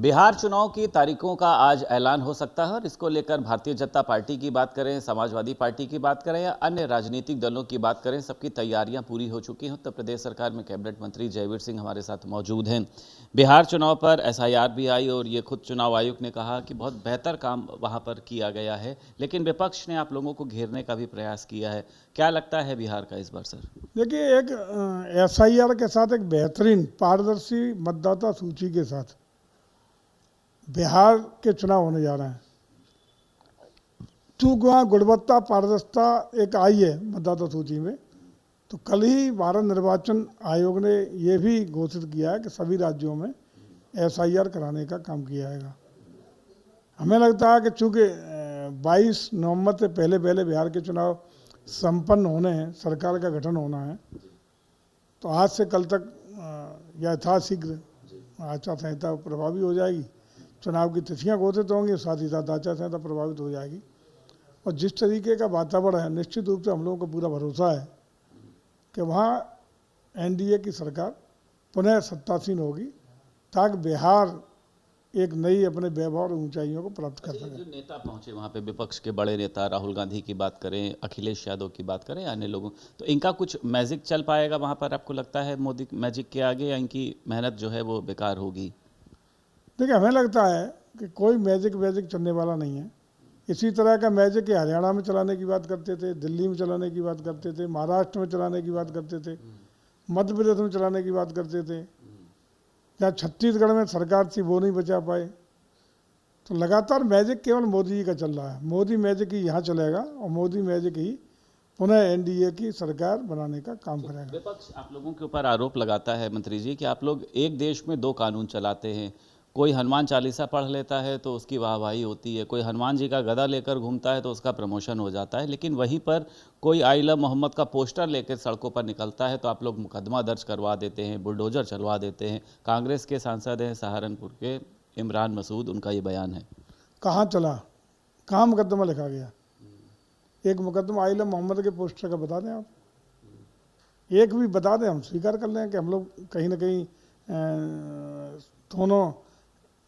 बिहार चुनाव की तारीखों का आज ऐलान हो सकता है और इसको लेकर भारतीय जनता पार्टी की बात करें, समाजवादी पार्टी की बात करें या अन्य राजनीतिक दलों की बात करें, सबकी तैयारियां पूरी हो चुकी हैं। उत्तर प्रदेश सरकार में कैबिनेट मंत्री जयवीर सिंह हमारे साथ मौजूद हैं। बिहार चुनाव पर एसआईआर भी आई और ये खुद चुनाव आयुक्त ने कहा कि बहुत बेहतर काम वहां पर किया गया है, लेकिन विपक्ष ने आप लोगों को घेरने का भी प्रयास किया है। क्या लगता है बिहार का इस बार सर? देखिए, एक एसआईआर के साथ एक बेहतरीन पारदर्शी मतदाता सूची के साथ बिहार के चुनाव होने जा रहे हैं। चूँकि वहाँ गुणवत्ता पारदर्शिता एक आई है मतदाता सूची में, तो कल ही भारत निर्वाचन आयोग ने ये भी घोषित किया है कि सभी राज्यों में एसआईआर कराने का काम किया जाएगा। हमें लगता है कि चूँकि 22 नवंबर से पहले पहले बिहार के चुनाव संपन्न होने हैं, सरकार का गठन होना है, तो आज से कल तक यथाशीघ्र आचार संहिता प्रभावी हो जाएगी, चुनाव की तिथियां घोषित होंगी, साथ ही साथ आचार संहिता प्रभावित हो जाएगी। और जिस तरीके का वातावरण है, निश्चित रूप से हम लोगों को पूरा भरोसा है कि वहाँ एनडीए की सरकार पुनः सत्तासीन होगी, ताकि बिहार एक नई अपने वैभव और ऊंचाइयों को प्राप्त कर सके। जो नेता पहुंचे वहां पे, विपक्ष के बड़े नेता राहुल गांधी की बात करें, अखिलेश यादव की बात करें, अन्य लोगों, तो इनका कुछ मैजिक चल पाएगा वहां पर? आपको लगता है मोदी मैजिक के आगे, या इनकी मेहनत जो है वो बेकार होगी? देखिए, हमें लगता है कि कोई मैजिक चलने वाला नहीं है। इसी तरह का मैजिक हरियाणा में चलाने की बात करते थे, दिल्ली में चलाने की बात करते थे, महाराष्ट्र में चलाने की बात करते थे, मध्य प्रदेश में चलाने की बात करते थे, या छत्तीसगढ़ में सरकार थी वो नहीं बचा पाए। तो लगातार मैजिक केवल मोदी जी का चल रहा है। मोदी मैजिक ही यहाँ चलेगा और मोदी मैजिक ही पुनः एनडीए की सरकार बनाने का काम करेगा। विपक्ष आप लोगों के ऊपर आरोप लगाता है मंत्री जी कि आप लोग एक देश में दो कानून चलाते हैं। कोई हनुमान चालीसा पढ़ लेता है तो उसकी वाहवाही होती है, कोई हनुमान जी का गदा लेकर घूमता है तो उसका प्रमोशन हो जाता है, लेकिन वहीं पर कोई आई लव मोहम्मद का पोस्टर लेकर सड़कों पर निकलता है तो आप लोग मुकदमा दर्ज करवा देते हैं, बुलडोजर चलवा देते हैं। कांग्रेस के सांसद हैं सहारनपुर के इमरान मसूद, उनका ये बयान है। कहाँ चला, कहाँ मुकदमा लिखा गया? एक मुकदमा आई लव मोहम्मद के पोस्टर का बता दें आप, एक भी बता दें, हम स्वीकार कर लें कि हम लोग कहीं ना कहीं दोनों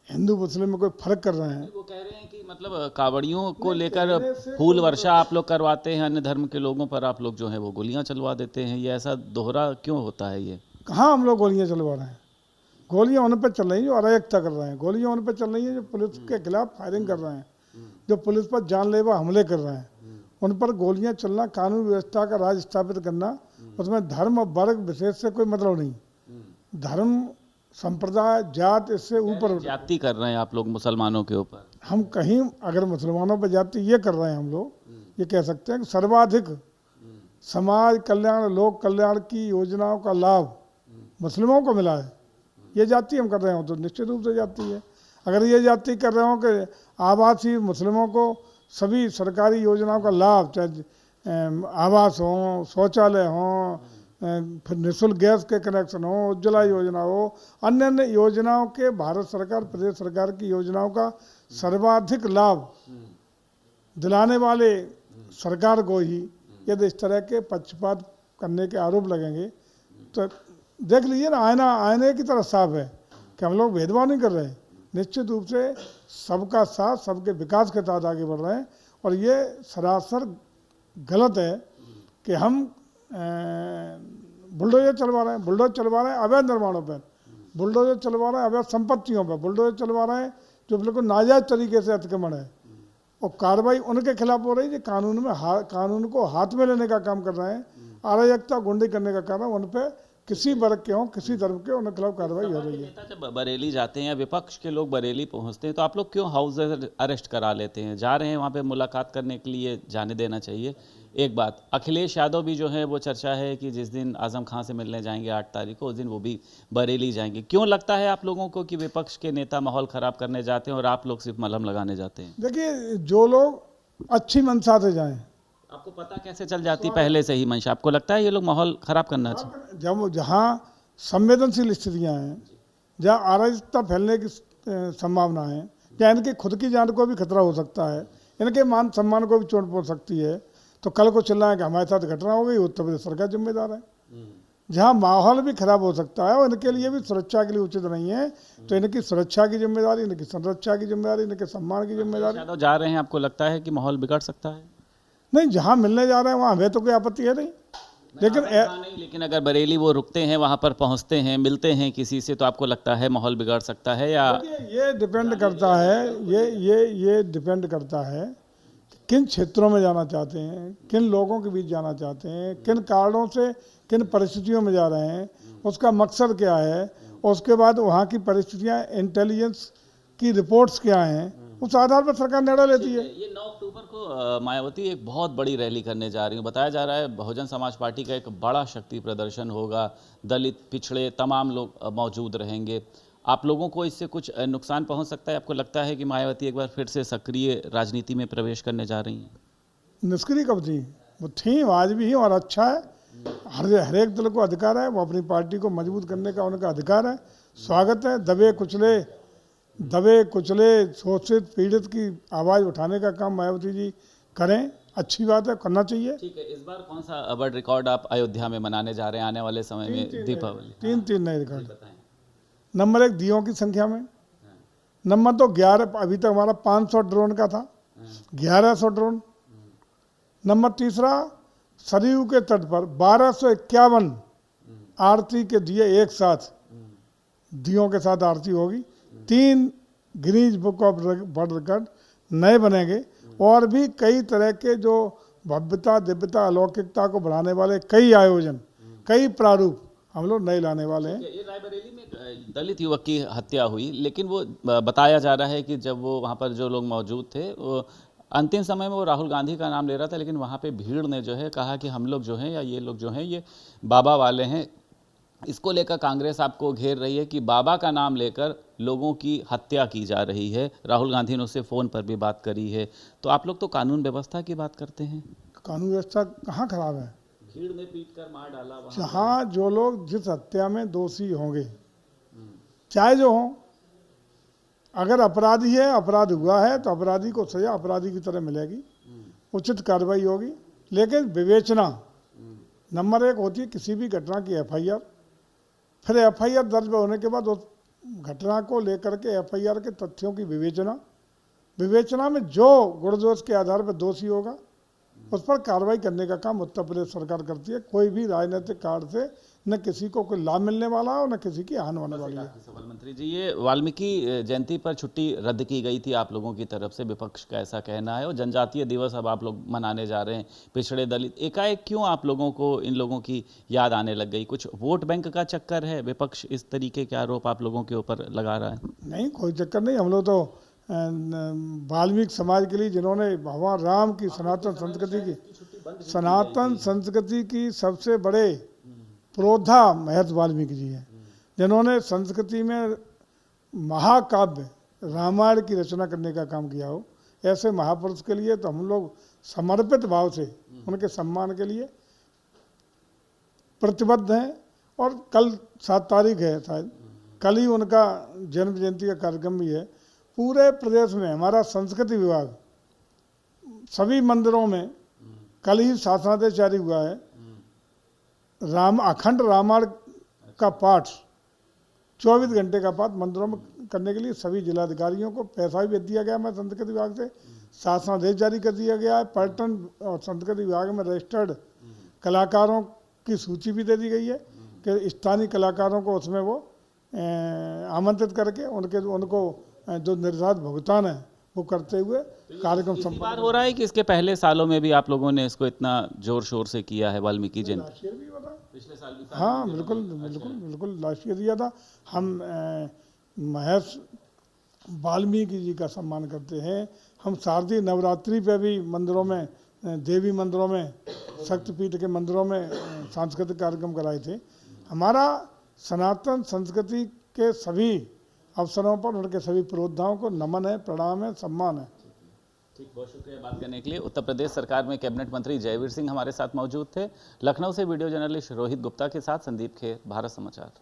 हिंदू मुस्लिम में कोई फर्क कर रहे हैं। वो कह रहे हैं कि मतलब कावड़ियों को लेकर फूल वर्षा आप लोग करवाते हैं, अन्य धर्म के लोगों पर आप लोग जो है वो गोलियां चलवा देते हैं। ये ऐसा दोहरा क्यों होता है? ये कहाँ हम लोग गोलियां चलवा रहे हैं? गोलियां उन पर चल रही हैं जो अराजकता कर रहे हैं, गोलियां उन पर चल रही हैं जो पुलिस के खिलाफ फायरिंग कर रहे हैं, जो पुलिस पर जानलेवा हमले कर रहे हैं, उन पर गोलियां चलना, कानून व्यवस्था का राज स्थापित करना, उसमें धर्म और वर्ग विशेष से कोई मतलब नहीं। धर्म, संप्रदाय, जात, इससे ऊपर जाति कर रहे हैं आप लोग मुसलमानों के ऊपर। हम कहीं अगर मुसलमानों पर जाति ये कर रहे हैं, हम लोग ये कह सकते हैं कि सर्वाधिक समाज कल्याण, लोक कल्याण की योजनाओं का लाभ मुस्लिमों को मिला है, ये जाति हम कर रहे हो तो निश्चित रूप से जाति है। अगर ये जाति कर रहे हो कि आवासीय मुस्लिमों को सभी सरकारी योजनाओं का लाभ, चाहे आवास हो, शौचालय हो, फिर निःशुल्क गैस के कनेक्शन हो, उज्ज्वला योजना हो, अन्य अन्य योजनाओं के भारत सरकार, प्रदेश सरकार की योजनाओं का सर्वाधिक लाभ दिलाने वाले सरकार को ही यदि इस तरह के पक्षपात करने के आरोप लगेंगे तो देख लीजिए ना, आईने की तरह साफ है कि हम लोग भेदभाव नहीं कर रहे हैं। निश्चित रूप से सबका साथ, सबके विकास के साथ आगे बढ़ रहे हैं। और ये सरासर गलत है कि हम बुलडोजर चलवा रहे हैं, अवैध निर्माणों पर, बुलडोजर चलवा रहे हैं अवैध संपत्तियों पर, बुलडोजर चलवा रहे हैं जो बिल्कुल नाजायज तरीके से अतिक्रमण है, और कार्रवाई उनके खिलाफ हो रही है कानून को हाथ में लेने का काम कर रहे हैं, अराजकता गुंडे करने का काम, उन पर किसी वर्ग के हों, किसी धर्म के, उनके खिलाफ कार्रवाई हो रही है। जब बरेली जाते हैं, विपक्ष के लोग बरेली पहुंचते हैं तो आप लोग क्यों हाउस अरेस्ट करा लेते हैं? जा रहे हैं वहां पे मुलाकात करने के लिए, जाने देना चाहिए। एक बात, अखिलेश यादव भी जो है वो चर्चा है कि जिस दिन आजम खान से मिलने जाएंगे 8 तारीख को, उस दिन वो भी बरेली जाएंगे। क्यों लगता है आप लोगों को कि विपक्ष के नेता माहौल खराब करने जाते हैं और आप लोग सिर्फ मलहम लगाने जाते हैं? देखिए, जो लोग अच्छी मंशा से जाएं, आपको पता कैसे चल जाती पहले से ही मंशा? आपको लगता है ये लोग माहौल खराब करना चाहिए? जब जहाँ संवेदनशील स्थितियाँ हैं, जहाँ अराजकता फैलने की संभावना है, या इनके खुद की जान को भी खतरा हो सकता है, इनके मान सम्मान को भी चोट पहुँच सकती है, तो कल को चिल्लाएं कि हमारे साथ घटना हो गई, उत्तर प्रदेश सरकार जिम्मेदार है। जहाँ माहौल भी खराब हो सकता है और इनके लिए भी सुरक्षा के लिए उचित नहीं है। तो इनकी सुरक्षा की जिम्मेदारी, इनकी संरक्षा की जिम्मेदारी, इनके सम्मान की जिम्मेदारी। यादव जा रहे हैं, आपको लगता है कि माहौल बिगड़ सकता है? नहीं, जहाँ मिलने जा रहे हैं वहाँ हमें तो कोई आपत्ति है नहीं, लेकिन नहीं, लेकिन अगर बरेली वो रुकते हैं, वहां पर पहुंचते हैं, मिलते हैं किसी से, तो आपको लगता है माहौल बिगड़ सकता है? या ये डिपेंड करता है, ये डिपेंड करता है कि किन क्षेत्रों में जाना चाहते हैं, किन लोगों के बीच जाना चाहते हैं, किन कारणों से, किन परिस्थितियों में जा रहे हैं, उसका मकसद क्या है, उसके बाद वहाँ की परिस्थितियाँ, इंटेलिजेंस की रिपोर्ट्स क्या हैं, उस आधार पर सरकार निर्णय लेती है। ये 9 अक्टूबर को मायावती एक बहुत बड़ी रैली करने जा रही हूँ, बताया जा रहा है बहुजन समाज पार्टी का एक बड़ा शक्ति प्रदर्शन होगा, दलित, पिछड़े तमाम लोग मौजूद रहेंगे। आप लोगों को इससे कुछ नुकसान पहुंच सकता है? आपको लगता है कि मायावती एक बार फिर से सक्रिय राजनीति में प्रवेश करने जा रही हैं? निष्क्रिय कब थी, वो थी, आज भी हैं और अच्छा है। हर एक दल को अधिकार है, वो अपनी पार्टी को मजबूत करने का उनका अधिकार है, स्वागत है। दबे कुचले शोषित पीड़ित की आवाज़ उठाने का काम मायावती जी करें, अच्छी बात है, करना चाहिए। ठीक है, इस बार कौन सा वर्ल्ड रिकॉर्ड आप अयोध्या में मनाने जा रहे हैं आने वाले समय में दीपावली? तीन नए रिकॉर्ड। नंबर 1 दियों की संख्या में, नंबर 2 11, अभी तक हमारा 500 ड्रोन का था, 1100 ड्रोन। नंबर 3 सरयू के तट पर 1251 आरती के दिए एक साथ, दियों के साथ आरती होगी। 3 Guinness book of world record नए बनेंगे और भी कई तरह के जो भव्यता, दिव्यता, अलौकिकता को बढ़ाने वाले कई आयोजन, कई प्रारूप हम लोग नए लाने वाले हैं। ये रायबरेली में दलित युवक की हत्या हुई, लेकिन वो बताया जा रहा है कि जब वो वहाँ पर जो लोग मौजूद थे, वो अंतिम समय में वो राहुल गांधी का नाम ले रहा था, लेकिन वहाँ पे भीड़ ने जो है कहा कि हम लोग जो हैं या ये लोग जो हैं ये बाबा वाले हैं। इसको लेकर कांग्रेस आपको घेर रही है कि बाबा का नाम लेकर लोगों की हत्या की जा रही है। राहुल गांधी ने उससे फ़ोन पर भी बात करी है। तो आप लोग तो कानून व्यवस्था की बात करते हैं। कानून व्यवस्था कहाँ खराब है? भीड़ ने पीट कर मार डाला वहाँ। जहाँ जो लोग जिस हत्या में दोषी होंगे, चाहे जो हों, अगर अपराधी है, अपराध हुआ है तो अपराधी को सजा अपराधी की तरह मिलेगी, उचित कार्रवाई होगी। लेकिन विवेचना नंबर 1 होती है किसी भी घटना की एफआईआर, फिर एफआईआर दर्ज होने के बाद उस घटना को लेकर के एफआईआर के तथ्यों की विवेचना में जो गुण-दोष के आधार पर दोषी होगा उस पर कार्रवाई करने का काम उत्तर प्रदेश सरकार करती है। कोई भी राजनीतिक कार्य से न किसी को कोई लाभ मिलने वाला है और न किसी की हानि होने वाली है। सवाल मंत्री जी, ये वाल्मीकि जयंती पर छुट्टी रद्द की गई थी आप लोगों की तरफ से, विपक्ष का ऐसा कहना है, और जनजातीय दिवस अब आप लोग मनाने जा रहे हैं, पिछड़े दलित, एकाएक क्यों आप लोगों को इन लोगों की याद आने लग गई? कुछ वोट बैंक का चक्कर है? विपक्ष इस तरीके के आरोप आप लोगों के ऊपर लगा रहा है। नहीं, कोई चक्कर नहीं। हम लोग तो वाल्मीकि समाज के लिए, जिन्होंने भगवान राम की सनातन संस्कृति की सबसे बड़े पुरोधा महर्षि वाल्मीकि जी हैं, जिन्होंने संस्कृति में महाकाव्य रामायण की रचना करने का काम किया हो, ऐसे महापुरुष के लिए तो हम लोग समर्पित भाव से उनके सम्मान के लिए प्रतिबद्ध हैं। और कल 7 तारीख है, शायद कल ही उनका जन्म जयंती का कार्यक्रम भी है। पूरे प्रदेश में हमारा संस्कृति विभाग सभी मंदिरों में कल ही शासनादेश जारी हुआ है, अखंड रामायण का पाठ 24 घंटे का पाठ मंदिरों में करने के लिए सभी जिलाधिकारियों को पैसा भी दिया गया। मैं संस्कृति विभाग से शासनादेश जारी कर दिया गया है। पर्यटन और संस्कृति विभाग में रजिस्टर्ड कलाकारों की सूची भी दे दी गई है कि स्थानीय कलाकारों को उसमें वो आमंत्रित करके उनको जो निर्धारित भुगतान है वो करते हुए कार्यक्रम संपन्न हो रहा है कि इसके पहले सालों में भी आप लोगों ने इसको इतना जोर शोर से किया है वाल्मीकि जयंती? पिछले साल भी, हाँ बिल्कुल लास्ट ईयर दिया था। हम महर्षि वाल्मीकि जी का सम्मान करते हैं। हम शारदीय नवरात्रि पे भी मंदिरों में, देवी मंदिरों में, शक्तिपीठ के मंदिरों में सांस्कृतिक कार्यक्रम कराए थे। हमारा सनातन संस्कृति के सभी अवसरों पर उनके सभी पुरोधाओं को नमन है, प्रणाम है, सम्मान है। ठीक, बहुत शुक्रिया बात करने के लिए। उत्तर प्रदेश सरकार में कैबिनेट मंत्री जयवीर सिंह हमारे साथ मौजूद थे। लखनऊ से वीडियो जर्नलिस्ट रोहित गुप्ता के साथ संदीप खेर, भारत समाचार।